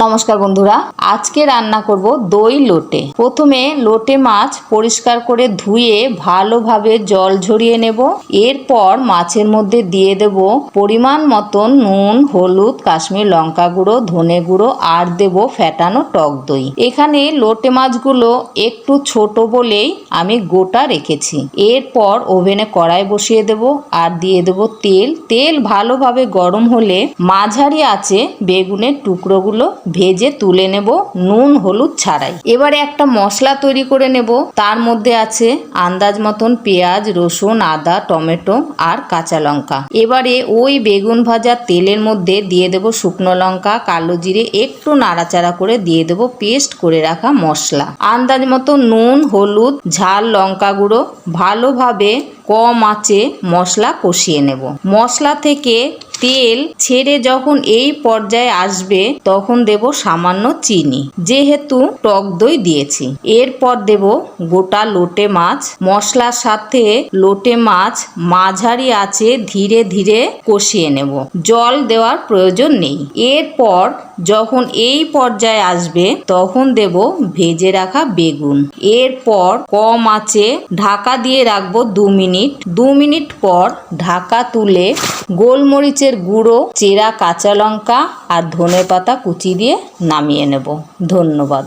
নমস্কার বন্ধুরা, আজকে রান্না করব দই লোটে। প্রথমে লোটে মাছ পরিষ্কার করে ধুয়ে ভালোভাবে জল ঝরিয়ে নেব। এরপর মাছের মধ্যে দিয়ে দেব পরিমাণ মতন নুন, হলুদ, কাশ্মীর লঙ্কা গুঁড়ো, ধনে গুঁড়ো আর দেব ফ্যাটানো টক দই। এখানে লোটে মাছগুলো একটু ছোট বলেই আমি গোটা রেখেছি। এরপর ওভেনে কড়াই বসিয়ে দেব আর দিয়ে দেব তেল ভালোভাবে গরম হলে মাঝারি আঁচে বেগুনের টুকরোগুলো ভেজে তুলে নেব, নুন হলুদ ছাড়াই। এবারে একটা মশলা তৈরি করে নেব। তার মধ্যে আছে আন্দাজ মতন পেঁয়াজ, রসুন, আদা, টমেটো আর কাঁচা লঙ্কা। এবারে ওই বেগুন ভাজা তেলের মধ্যে দিয়ে দেব শুকনো লঙ্কা, কালো জিরে, একটু নাড়াচাড়া করে দিয়ে দেব পেস্ট করে রাখা মশলা। আন্দাজ মতো নুন, হলুদ, ঝাল, লঙ্কা গুঁড়ো ভালোভাবে কম আঁচে মশলা কষিয়ে নেব। মশলা থেকে তেল ছেড়ে যখন এই পর্যায়ে আসবে তখন দেব সামান্য চিনি, যেহেতু টক দই দিয়েছি। এরপর দেব গোটা লোটে মাছ। মশলার সাথে লোটে মাছ মাঝারি আঁচে ধীরে ধীরে কষিয়ে নেব, জল দেওয়ার প্রয়োজন নেই। এরপর যখন এই পর্যায়ে আসবে তখন দেব ভেজে রাখা বেগুন। এরপর কম আঁচে ঢাকা দিয়ে রাখবো 2 মিনিট। 2 মিনিট পর ঢাকা তুলে গোলমরিচের গুঁড়ো, চেরা কাঁচা লঙ্কা আর ধনেপাতা কুচি দিয়ে নামিয়ে নেব। ধন্যবাদ।